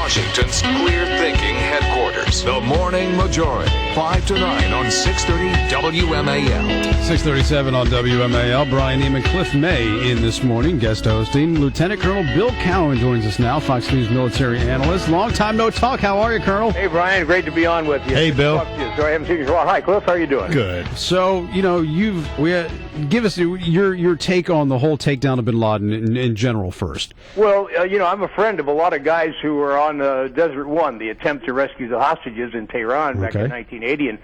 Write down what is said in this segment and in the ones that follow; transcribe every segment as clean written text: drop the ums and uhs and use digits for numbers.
Washington's clear-thinking headquarters. The Morning Majority, 5 to 9 on 630 WMAL. 637 on WMAL. Brian Neiman, Cliff May in this morning, guest hosting. Lieutenant Colonel Bill Cowan joins us now, Fox News military analyst. Long time no talk. How are you, Colonel? Hey, Brian. Great to be on with you. Hey, Bill. Sorry, I haven't seen you for a while. Hi, Cliff. How are you doing? Good. So, give us your take on the whole takedown of bin Laden in general first. Well, I'm a friend of a lot of guys who were on Desert One, the attempt to rescue the hostages in Tehran back in 1980. And,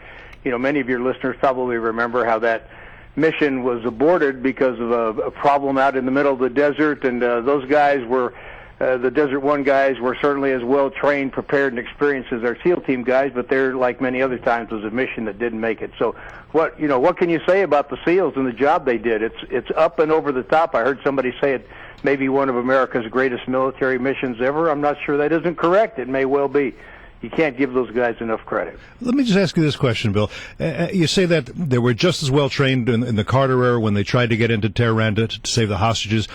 many of your listeners probably remember how that mission was aborted because of a problem out in the middle of the desert. And those guys were, the Desert One guys were certainly as well trained, prepared, and experienced as our SEAL team guys, but they're, like many other times, was a mission that didn't make it. So what can you say about the SEALs and the job they did? It's up and over the top. I heard somebody say it may be one of America's greatest military missions ever. I'm not sure that isn't correct. It may well be. You can't give those guys enough credit. Let me just ask you this question, Bill. You say that they were just as well trained in the Carter era when they tried to get into Tehran to save the hostages.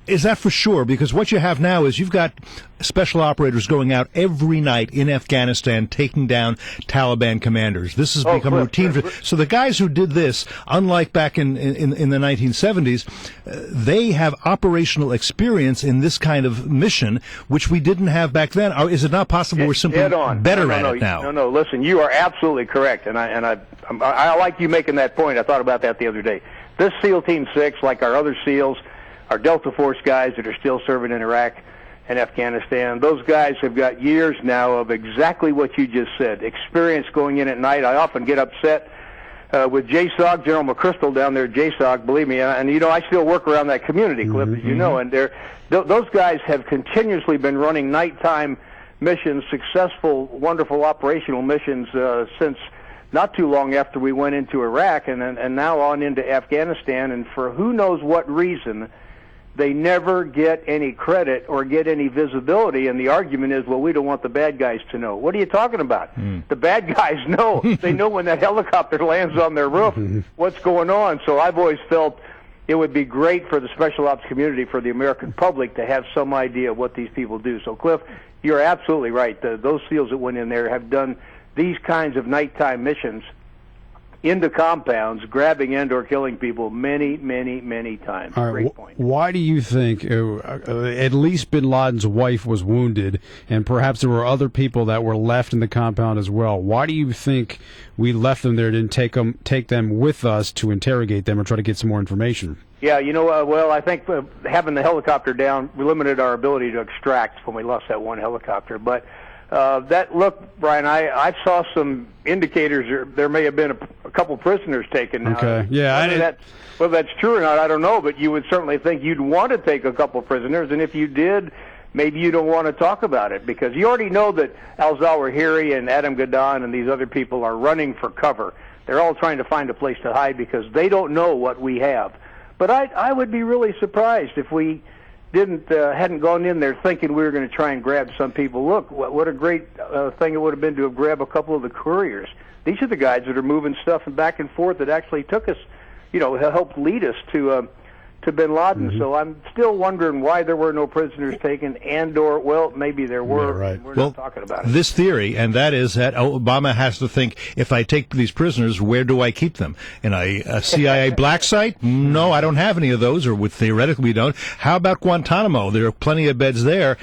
Is that for sure? Because what you have now is you've got special operators going out every night in Afghanistan taking down Taliban commanders. This has become routine. So the guys who did this, unlike back in the 1970s, they have operational experience in this kind of mission, which we didn't have back then. Is it not possible we're simply better at it now? No. Listen, you are absolutely correct, and I like you making that point. I thought about that the other day. This SEAL Team 6, like our other SEALs, our Delta Force guys that are still serving in Iraq and Afghanistan, those guys have got years now of exactly what you just said, experience going in at night. I often get upset with JSOC, General McChrystal down there at JSOC, believe me, and I still work around that community, Cliff, as you know, and those guys have continuously been running nighttime missions, successful, wonderful operational missions since not too long after we went into Iraq and now on into Afghanistan, and for who knows what reason, they never get any credit or get any visibility, and the argument is, well, we don't want the bad guys to know. What are you talking about? The bad guys know. They know when that helicopter lands on their roof what's going on. So I've always felt it would be great for the special ops community, for the American public, to have some idea of what these people do. So, Cliff, you're absolutely right. Those SEALs that went in there have done these kinds of nighttime missions into compounds, grabbing and or killing people many, many, many times. All right, Great point. Why do you think at least bin Laden's wife was wounded, and perhaps there were other people that were left in the compound as well? Why do you think we left them there, didn't take them with us to interrogate them or try to get some more information? Yeah, well, I think having the helicopter down, we limited our ability to extract when we lost that one helicopter. But look, Brian, I saw some indicators there may have been a couple prisoners taken. Okay. Yeah. Whether that's true or not, I don't know, but you would certainly think you'd want to take a couple prisoners, and if you did, maybe you don't want to talk about it, because you already know that al-Zawahiri and Adam Gaddan and these other people are running for cover. They're all trying to find a place to hide because they don't know what we have. But I would be really surprised if we hadn't gone in there thinking we were going to try and grab some people. Look, what a great thing it would have been to have grabbed a couple of the couriers. These are the guys that are moving stuff back and forth that actually took us, helped lead us to bin Laden. So I'm still wondering why there were no prisoners taken, well, maybe there were. Yeah, right. We're not talking about it. This theory, and that is that Obama has to think, if I take these prisoners, where do I keep them? In a CIA black site? No, I don't have any of those, or theoretically we don't. How about Guantanamo? There are plenty of beds there.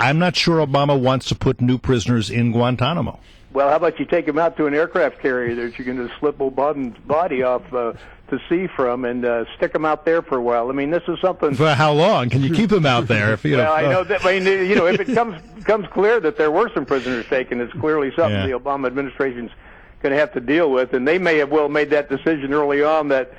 I'm not sure Obama wants to put new prisoners in Guantanamo. Well, how about you take him out to an aircraft carrier that you can just slip Obama's body off to sea from and stick him out there for a while? I mean, this is something. For how long can you keep him out there? Well, I know that. I mean, if it comes clear that there were some prisoners taken, it's clearly something the Obama administration's going to have to deal with, and they may have well made that decision early on that.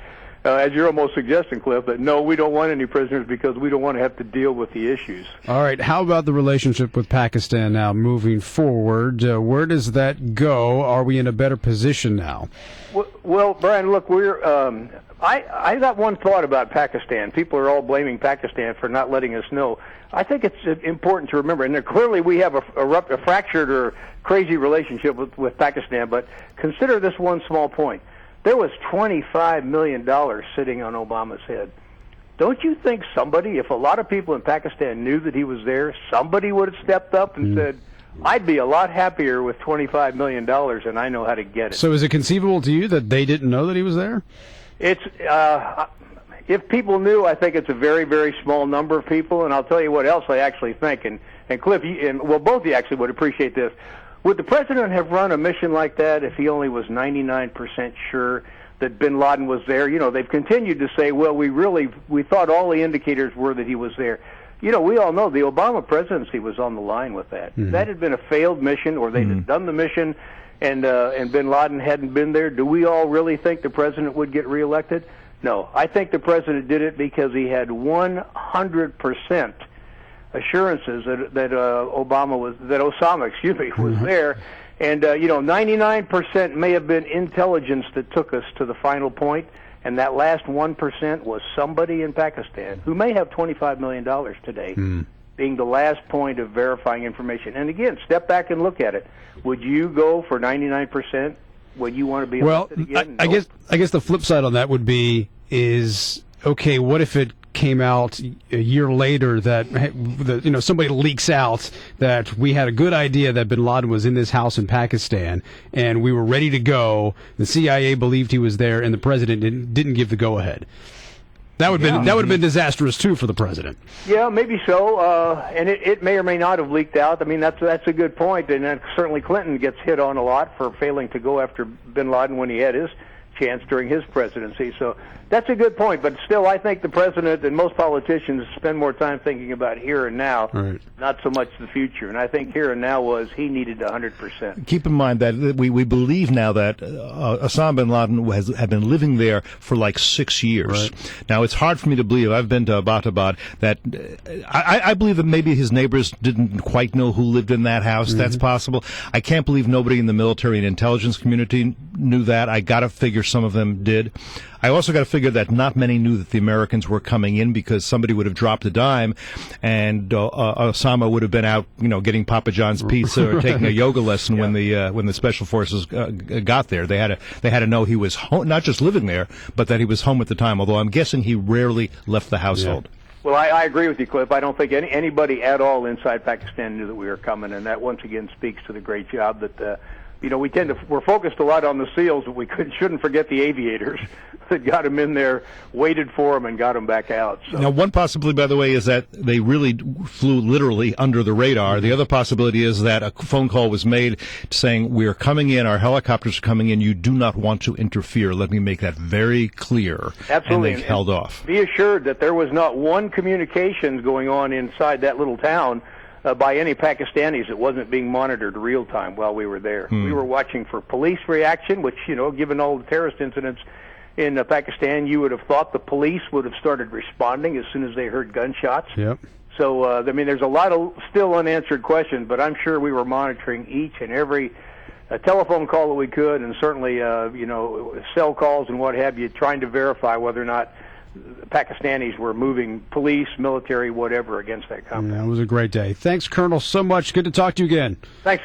As you're almost suggesting, Cliff, that no, we don't want any prisoners because we don't want to have to deal with the issues. All right. How about the relationship with Pakistan now moving forward? Where does that go? Are we in a better position now? Well, Brian, look, I got one thought about Pakistan. People are all blaming Pakistan for not letting us know. I think it's important to remember, and clearly we have a fractured or crazy relationship with Pakistan, but consider this one small point. There was $25 million sitting on Obama's head. don't you think somebody, if a lot of people in Pakistan knew that he was there, somebody would have stepped up and said, I'd be a lot happier with $25 million and I know how to get it. So is it conceivable to you that they didn't know that he was there? It's if people knew, I think it's a very, very small number of people, and I'll tell you what else I actually think, and Cliff, both of you actually would appreciate this. Would the president have run a mission like that if he only was 99% sure that bin Laden was there? You know, they've continued to say, well, we thought all the indicators were that he was there. You know, we all know the Obama presidency was on the line with that. If that had been a failed mission, or they'd have done the mission, and bin Laden hadn't been there, do we all really think the president would get reelected? No. I think the president did it because he had 100% assurances that Osama was there. And, 99% may have been intelligence that took us to the final point, and that last 1% was somebody in Pakistan who may have $25 million today, being the last point of verifying information. And again, step back and look at it. Would you go for 99% when you want to be elected again? I guess the flip side on that would be okay, what if it came out a year later that somebody leaks out that we had a good idea that bin Laden was in this house in Pakistan and we were ready to go. The CIA believed he was there and the president didn't give the go ahead. That would have been disastrous too for the president. Yeah, maybe so. And it may or may not have leaked out. I mean, that's a good point. And certainly Clinton gets hit on a lot for failing to go after bin Laden when he had his chance during his presidency. So that's a good point. But still, I think the president and most politicians spend more time thinking about here and now, not so much the future. And I think here and now was he needed 100%. Keep in mind that we believe now that Osama bin Laden had been living there for like 6 years. Right. Now, it's hard for me to believe. I've been to Abbottabad. That I believe that maybe his neighbors didn't quite know who lived in that house. That's possible. I can't believe nobody in the military and intelligence community knew that. I got to figure some of them did. I also got to figure that not many knew that the Americans were coming in because somebody would have dropped a dime, and Osama would have been out, getting Papa John's pizza or taking a yoga lesson when the special forces got there. They had to know he was home, not just living there, but that he was home at the time. Although I'm guessing he rarely left the household. Yeah. Well, I agree with you, Cliff. I don't think anybody at all inside Pakistan knew that we were coming, and that once again speaks to the great job that. We're focused a lot on the SEALs, but we shouldn't forget the aviators that got them in there, waited for them, and got them back out. So. Now, one possibility, by the way, is that they really flew literally under the radar. The other possibility is that a phone call was made saying, "We are coming in, our helicopters are coming in, you do not want to interfere. Let me make that very clear." Absolutely. And they held off. Be assured that there was not one communications going on inside that little town by any Pakistanis. It wasn't being monitored real time while we were there. We were watching for police reaction, which, given all the terrorist incidents in Pakistan, you would have thought the police would have started responding as soon as they heard gunshots. Yep. So, there's a lot of still unanswered questions, but I'm sure we were monitoring each and every telephone call that we could, and certainly, cell calls and what have you, trying to verify whether or not Pakistanis were moving police, military, whatever, against that compound. Yeah, it was a great day. Thanks, Colonel, so much. Good to talk to you again. Thanks.